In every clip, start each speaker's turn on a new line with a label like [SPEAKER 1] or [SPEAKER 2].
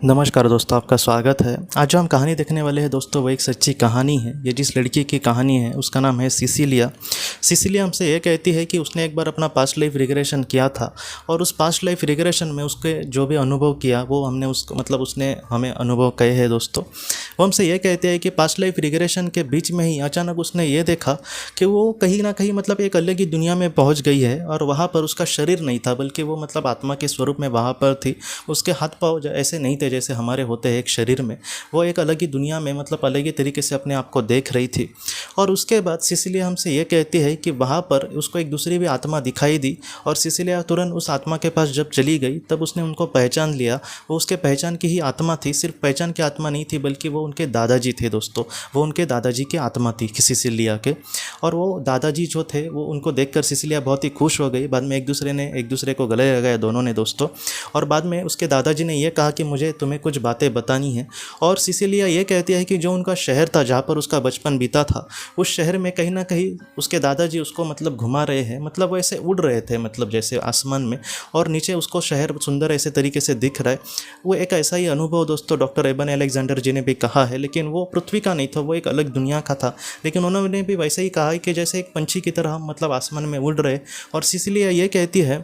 [SPEAKER 1] नमस्कार दोस्तों, आपका स्वागत है। आज जो हम कहानी देखने वाले हैं दोस्तों, वो एक सच्ची कहानी है। ये जिस लड़की की कहानी है उसका नाम है सिसिलिया। सिसिलिया हमसे ये कहती है कि उसने एक बार अपना पास्ट लाइफ रिग्रेशन किया था और उस पास्ट लाइफ रिग्रेशन में उसके जो भी अनुभव किया वो हमने उसने हमें अनुभव कहे हैं दोस्तों। वो हमसे ये कहते हैं कि पास्ट लाइफ रिग्रेशन के बीच में ही अचानक उसने ये देखा कि वो कहीं ना कहीं एक अलग ही दुनिया में पहुँच गई है और वहाँ पर उसका शरीर नहीं था, बल्कि वो आत्मा के स्वरूप में वहाँ पर थी। उसके हाथ पाँव ऐसे नहीं थे जैसे हमारे होते हैं एक शरीर में। वो एक अलग ही दुनिया में अलग ही तरीके से अपने आप को देख रही थी। और उसके बाद सिसिलिया हमसे ये कहती है कि वहाँ पर उसको एक दूसरी भी आत्मा दिखाई दी और सिसिलिया तुरंत उस आत्मा के पास जब चली गई तब उसने उनको पहचान लिया। वो उसके पहचान की ही आत्मा थी, सिर्फ पहचान की आत्मा नहीं थी बल्कि वो उनके दादाजी थे दोस्तों। वो उनके दादाजी की आत्मा थी सिसिलिया के। और वो दादाजी जो थे वो उनको देखकर सिसिलिया बहुत ही खुश हो गई। बाद में एक दूसरे को गले लगाया दोनों ने दोस्तों। और बाद में उसके दादाजी ने यह कहा कि मुझे तुम्हें कुछ बातें बतानी है। और सिसिलिया ये कहती है कि जो उनका शहर था जहाँ पर उसका बचपन बीता था, उस शहर में कहीं ना कहीं उसके दादाजी उसको घुमा रहे हैं। वो ऐसे उड़ रहे थे जैसे आसमान में, और नीचे उसको शहर सुंदर ऐसे तरीके से दिख रहा है। वो एक ऐसा ही अनुभव दोस्तों डॉक्टर एबन अलेक्जेंडर जी ने भी कहा है, लेकिन वो पृथ्वी का नहीं था, वो एक अलग दुनिया का था। लेकिन उन्होंने भी वैसे ही कहा है कि जैसे एक पंछी की तरह हम आसमान में उड़ रहे। और सिसिलिया ये कहती है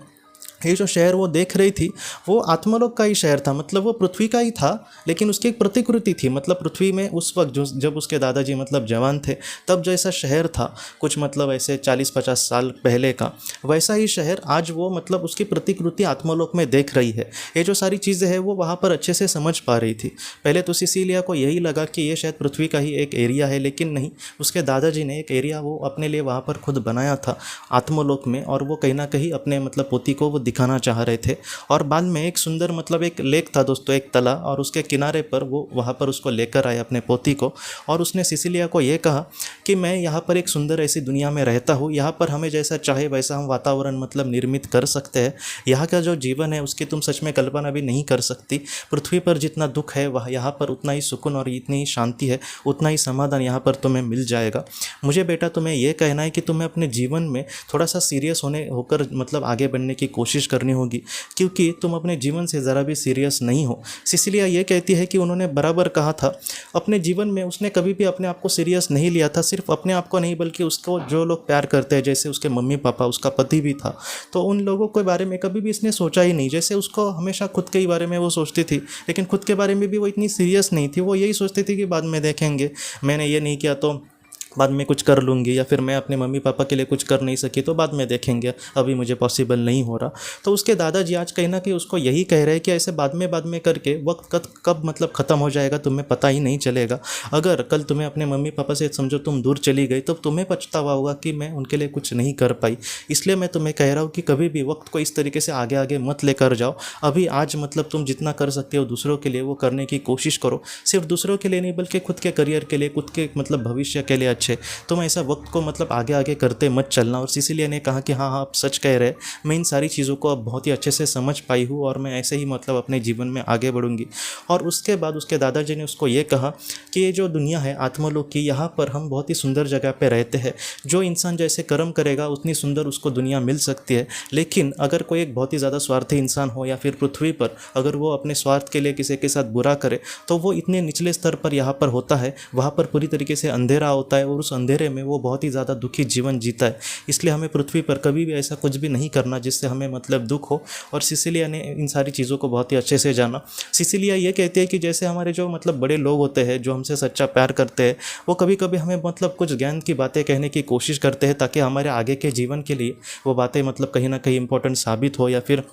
[SPEAKER 1] ये जो शहर वो देख रही थी वो आत्मलोक का ही शहर था। वो पृथ्वी का ही था, लेकिन उसकी एक प्रतिकृति थी। पृथ्वी में उस वक्त जब उसके दादाजी जवान थे तब जैसा शहर था कुछ ऐसे 40-50 साल पहले का, वैसा ही शहर आज वो उसकी प्रतिकृति आत्मलोक में देख रही है। ये जो सारी चीज़ें हैं वो वहाँ पर अच्छे से समझ पा रही थी। पहले तो सिसिलिया को यही लगा कि ये शायद पृथ्वी का ही एक एरिया है, लेकिन नहीं, उसके दादाजी ने एक एरिया वो अपने लिए वहाँ पर खुद बनाया था आत्मलोक में, और वो कहीं ना कहीं अपने पोती को वो दिखाना चाह रहे थे। और बाद में एक सुंदर एक लेक था दोस्तों, एक तला, और उसके किनारे पर वो वहाँ पर उसको लेकर आए अपने पोती को। और उसने सिसिलिया को ये कहा कि मैं यहाँ पर एक सुंदर ऐसी दुनिया में रहता हूँ, यहाँ पर हमें जैसा चाहे वैसा हम वातावरण निर्मित कर सकते हैं। यहाँ का जो जीवन है उसकी तुम सच में कल्पना भी नहीं कर सकती। पृथ्वी पर जितना दुख है वह यहाँ पर उतना ही सुकून और इतनी ही शांति है, उतना ही समाधान यहाँ पर तुम्हें मिल जाएगा। मुझे बेटा तुम्हें यह कहना है कि तुम्हें अपने जीवन में थोड़ा सा सीरियस होकर आगे बढ़ने की कोशिश करनी होगी, क्योंकि तुम अपने जीवन से ज़रा भी सीरियस नहीं हो। सिसिलिया ये कहती है कि उन्होंने बराबर कहा था। अपने जीवन में उसने कभी भी अपने आप को सीरियस नहीं लिया था, सिर्फ अपने आप को नहीं बल्कि उसको जो लोग प्यार करते हैं, जैसे उसके मम्मी पापा, उसका पति भी था, तो उन लोगों के बारे में कभी भी इसने सोचा ही नहीं। जैसे उसको हमेशा खुद के ही बारे में वो सोचती थी, लेकिन खुद के बारे में भी वो इतनी सीरियस नहीं थी। वो यही सोचती थी कि बाद में देखेंगे, मैंने ये नहीं किया तो बाद में कुछ कर लूँगी, या फिर मैं अपने मम्मी पापा के लिए कुछ कर नहीं सकी तो बाद में देखेंगे, अभी मुझे पॉसिबल नहीं हो रहा। तो उसके दादाजी आज कहीं ना कहीं उसको यही कह रहे हैं कि ऐसे बाद में करके वक्त कब ख़त्म हो जाएगा तुम्हें पता ही नहीं चलेगा। अगर कल तुम्हें अपने मम्मी पापा से समझो तुम दूर चली गई तो तुम्हें पछतावा होगा कि मैं उनके लिए कुछ नहीं कर पाई। इसलिए मैं तुम्हें कह रहा हूँ कि कभी भी वक्त को इस तरीके से आगे आगे मत लेकर जाओ। अभी आज तुम जितना कर सकते हो दूसरों के लिए वो करने की कोशिश करो। सिर्फ दूसरों के लिए नहीं बल्कि खुद के करियर के लिए, खुद के भविष्य के लिए अच्छे। तुम ऐसा वक्त को आगे आगे करते मत चलना। और सिसिलिया ने कहा कि हाँ आप सच कह रहे हैं, मैं इन सारी चीज़ों को अब बहुत ही अच्छे से समझ पाई हूँ और मैं ऐसे ही अपने जीवन में आगे बढ़ूंगी। और उसके बाद उसके दादाजी ने उसको ये कहा कि ये जो दुनिया है आत्मलोक की, यहाँ पर हम बहुत ही सुंदर जगह पर रहते हैं। जो इंसान जैसे कर्म करेगा उतनी सुंदर उसको दुनिया मिल सकती है। लेकिन अगर कोई एक बहुत ही ज़्यादा स्वार्थी इंसान हो या फिर पृथ्वी पर अगर वो अपने स्वार्थ के लिए किसी के साथ बुरा करे तो वो इतने निचले स्तर पर यहाँ पर होता है, वहाँ पर पूरी तरीके से अंधेरा होता है और उस अंधेरे में वो बहुत ही ज़्यादा दुखी जीवन जीता है। इसलिए हमें पृथ्वी पर कभी भी ऐसा कुछ भी नहीं करना जिससे हमें दुख हो। और सिसिलिया ने इन सारी चीज़ों को बहुत ही अच्छे से जाना। सिसिलिया ये कहती है कि जैसे हमारे जो बड़े लोग होते हैं जो हमसे सच्चा प्यार करते हैं, वो कभी कभी हमें कुछ ज्ञान की बातें कहने की कोशिश करते हैं ताकि हमारे आगे के जीवन के लिए वो बातें कहीं ना कहीं इंपॉर्टेंट साबित हो या फिर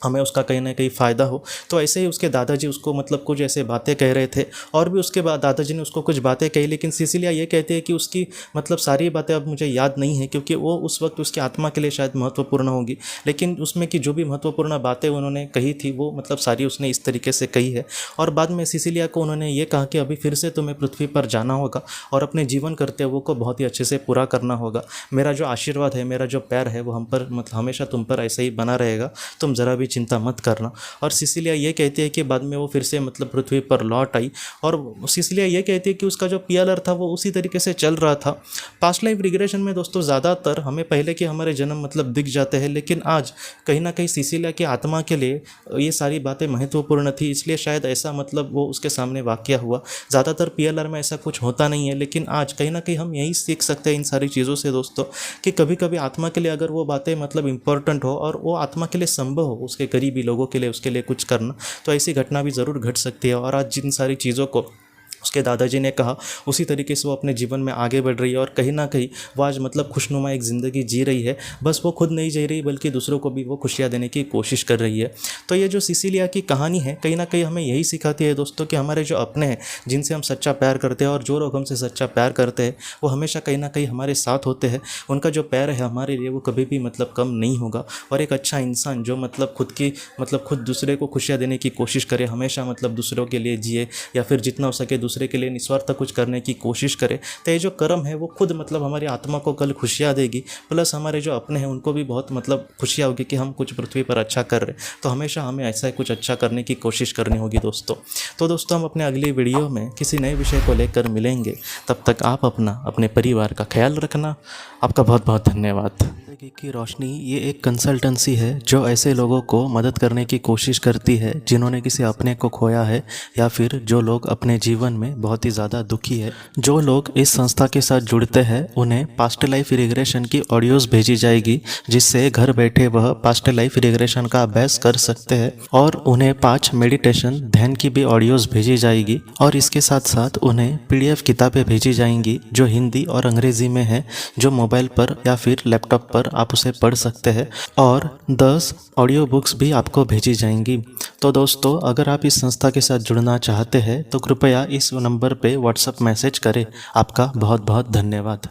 [SPEAKER 1] हमें उसका कहीं ना कहीं फ़ायदा हो। तो ऐसे ही उसके दादाजी उसको कुछ ऐसे बातें कह रहे थे और भी उसके बाद दादाजी ने उसको कुछ बातें कही। लेकिन सिसिलिया ये कहती है कि उसकी सारी बातें अब मुझे याद नहीं है, क्योंकि वो उस वक्त उसकी आत्मा के लिए शायद महत्वपूर्ण होगी। लेकिन उसमें की जो भी महत्वपूर्ण बातें उन्होंने कही थी वो सारी उसने इस तरीके से कही है। और बाद में सिसिलिया को उन्होंने ये कहा कि अभी फिर से तुम्हें पृथ्वी पर जाना होगा और अपने जीवन कर्तव्यों को बहुत ही अच्छे से पूरा करना होगा। मेरा जो आशीर्वाद है, मेरा जो प्यार है वो हम पर हमेशा तुम पर ऐसे ही बना रहेगा। तुम ज़रा भी भी चिंता मत करना। और सिसिलिया ये कहती है कि बाद में वो फिर से मतलब पृथ्वी पर लौट आई, और सिसिलिया ये कहती है कि उसका जो पीएलआर था वो उसी तरीके से चल रहा था। पास्ट लाइफ रिग्रेशन में दोस्तों ज़्यादातर हमें पहले के हमारे जन्म मतलब दिख जाते हैं, लेकिन आज कहीं ना कहीं सिसिलिया की आत्मा के लिए ये सारी बातें महत्वपूर्ण थी, इसलिए शायद ऐसा मतलब वो उसके सामने वाकया हुआ। ज़्यादातर पीएलआर में ऐसा कुछ होता नहीं है, लेकिन आज कहीं ना कहीं हम यही सीख सकते हैं इन सारी चीज़ों से दोस्तों, कि कभी कभी आत्मा के लिए अगर वो बातें मतलब इंपॉर्टेंट हो और वो आत्मा के लिए संभव हो, उसके करीबी लोगों के लिए उसके लिए कुछ करना, तो ऐसी घटना भी ज़रूर घट सकती है। और आज जिन सारी चीज़ों को उसके दादाजी ने कहा, उसी तरीके से वो अपने जीवन में आगे बढ़ रही है, और कहीं ना कहीं वो आज मतलब खुशनुमा एक ज़िंदगी जी रही है। बस वो खुद नहीं जी रही बल्कि दूसरों को भी वो खुशियाँ देने की कोशिश कर रही है। तो ये जो सिसिलिया की कहानी है कहीं ना कहीं हमें यही सिखाती है दोस्तों, कि हमारे जो अपने हैं जिनसे हम सच्चा प्यार करते हैं और जो लोग हमसे सच्चा प्यार करते हैं वो हमेशा कहीं ना कहीं हमारे साथ होते हैं। उनका जो प्यार है हमारे लिए वो कभी भी मतलब कम नहीं होगा। और एक अच्छा इंसान जो मतलब खुद दूसरे को खुशियाँ देने की कोशिश करे, हमेशा मतलब दूसरों के लिए जिए, या फिर जितना हो सके दूसरे के लिए निस्वार्थ कुछ करने की कोशिश करे, तो ये जो कर्म है वो खुद मतलब हमारी आत्मा को कल खुशियाँ देगी, प्लस हमारे जो अपने हैं उनको भी बहुत मतलब खुशियाँ होगी कि हम कुछ पृथ्वी पर अच्छा कर रहे। तो हमेशा हमें ऐसा कुछ अच्छा करने की कोशिश करनी होगी दोस्तों। तो दोस्तों हम अपने अगली वीडियो में किसी नए विषय को लेकर मिलेंगे। तब तक आप अपने परिवार का ख्याल रखना। आपका बहुत बहुत धन्यवाद। ज़िंदगी की रोशनी ये एक कंसल्टेंसी है जो ऐसे लोगों को मदद करने की कोशिश करती है जिन्होंने किसी अपने को खोया है, या फिर जो लोग अपने जीवन में बहुत ही ज़्यादा दुखी है। जो लोग इस संस्था के साथ जुड़ते हैं उन्हें पास्ट लाइफ रिग्रेशन की ऑडियोज़ भेजी जाएगी, जिससे घर बैठे वह पास्ट लाइफ रिग्रेशन का अभ्यास कर सकते हैं। और उन्हें 5 मेडिटेशन ध्यान की भी ऑडियोज़ भेजी जाएगी, और इसके साथ साथ उन्हें PDF किताबें भेजी जाएंगी जो हिंदी और अंग्रेज़ी में है, जो मोबाइल पर या फिर लैपटॉप पर आप उसे पढ़ सकते हैं। और 10 ऑडियो बुक्स भी आपको भेजी जाएंगी। तो दोस्तों अगर आप इस संस्था के साथ जुड़ना चाहते हैं तो कृपया इस नंबर पे व्हाट्सएप मैसेज करें। आपका बहुत बहुत धन्यवाद।